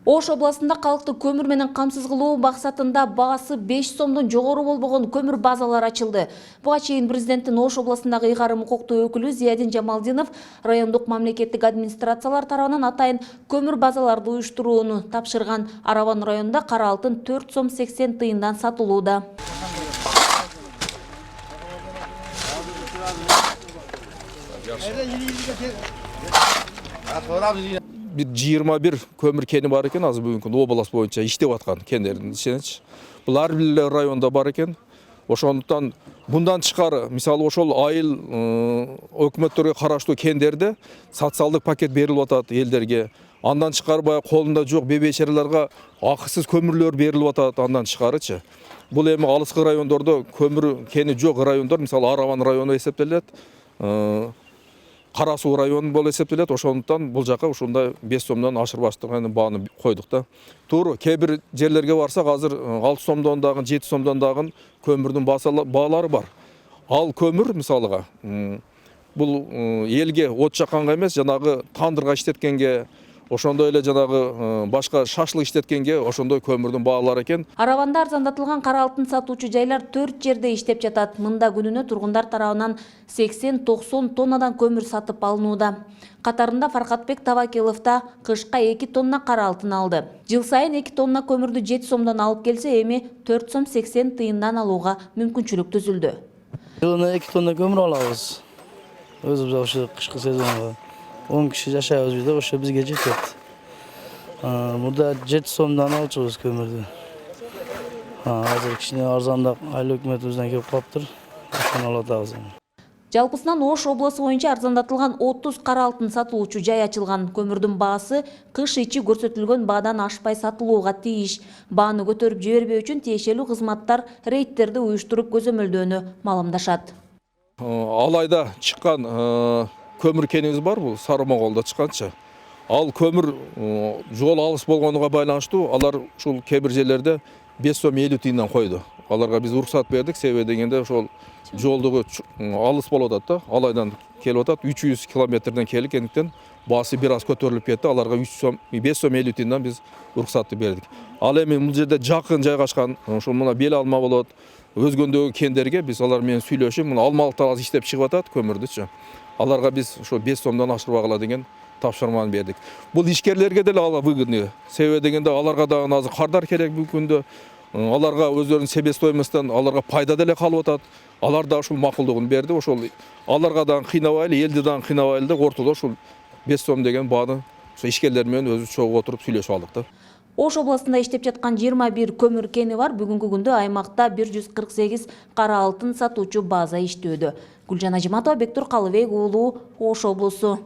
Ош областында халыкты көмір менен камсыз кылуу максатында баасы 5 сомдон жогору болбогон көмір базалары ачылды. Буга чейин президенттин Ош областындагы ыйгарым укуктуу өкүлү Зиядин Жамалдинов райондук мамлекеттик администрациялар тарабынан атайын көмір базаларды уюштурууну тапшырган. Араван районунда кара алтын 4 сом 80 тыйындан сатылууда. Bir 21 көмір кені бар екен, азы бүгінгі область бойынша иштеп аткан кендердин ичинечи. Булар бир районда бар екен. Ошондуктан мындан тышкары, мисалы ошол айыл өкмөттөргө караштуу кендерде социалдык пакет берилип атат элдерге. Андан тышкары баягы колунда жок бебечераларга акысыз көмүрлөр берилип атат, андан тышкарычы. Бул эми алыскы райондордо көмүр кени жок райондор, мисалы Араван району эсептелет. Карасуу району болуп эсептелет. Ошондуктан бул жака ушундай 5 сомдон ашырбаштыгын бааны койдук да. Туура, кээ бир жерлерге барсак азыр 6 сомдон дагы 7 сомдон дагы көмүрдүн баалары бар. Ал көмүр мисалыга бул элге от жакканга эмес, жанагы тандырга иштеткенге, ошондой эле жанагы башка шашлык иштеткенге ошондой көмүрдүн баалары экен. Араванда арзандатылган кара алтын сатуучу жайлар 4 жерде иштеп жатат. Мында күнүнө тургундар тарабынан 80-90 тоннадан көмүр сатып алынууда. Катарында Фаркатбек Табакиловта кышка 2 тонна кара алтын алды. Жыл сайын 2 тонна көмүрдү 7 сомдон алып келсе, эми 4 сом 80 тыйындан алууга мүмкүнчүлүк түзүлдү. Жылына 2 тонна көмүр алабыз. Өзүбүз ошо кышкы сезонго 10 киши жашайбыз бизде, ошо бизге жетет. Мурда 7 сомдон алчубуз көмүрдү. Азыр кичине арзандап айыл өкмөтүбүздөн келип калыптыр. Ошону алып атабыз. Жалпысынан Ош обласу боюнча арзандатылган 30 кара алтын сатуучу жай ачылган. Көмүрдүн баасы кыш ичи көрсөтүлгөн баадан ашпай сатылууга тийиш. Бааны көтөрүп жибербөө үчүн тиешелүү кызматтар рейдтерди уюштуруп көзөмөлдөөнү маалымдашат. Алайда чыккан көмүр кенибиз бар, бул Сарымоголдо чыкканчы. Ал көмүр жол алыс болгонуга байланыштуу, алар ушул кээ бир жерлерде 5 сом 50 тыйындан койду. Аларга биз уруксат бердик, себеби дегенде ошол жолдугу алыс болуп атат да, Алайдан келип атат, 300 километрден келгендиктен баасы бир аз көтөрүлүп кетти. Аларга 5 сом 50 тыйындан биз уруксатты бердик. Ал эми бул жерде жакын жайгашкан, ошол мына бел алма болот, өзгөндөгү кендерге биз алар менен сүйлөшүп, мына алмалыктар аз иштеп чыгып атат көмүрдүчү. Аларга биз ошо 5 сомдон ашырбагыла деген тапшырманы бердик. Бул ишкерлерге деле ала выгодный. Себеби дегенде аларга дагы азыр кардар керек бүгүнкү күндө. Аларга өздөрүнүн себестоимостьтон аларга пайда деле калып атат. Алар да ушул макулдугун берди. Ошол аларга дагы кыйнабайлы, элди дагы кыйнабайлы деп ортодо ушул 5 сом деген бааны ошо ишкерлер менен өзүбүз чогуу отуруп сүйлөшүп алдык да. Ош областында иштеп жаткан 21 көмүр кени бар. Бүгүнкү күндө аймакта 148 кара алтын сатуучу база иштөөдө. Гүлжан Ажиматова, Бектур Калыбек уулу, Ош облусу.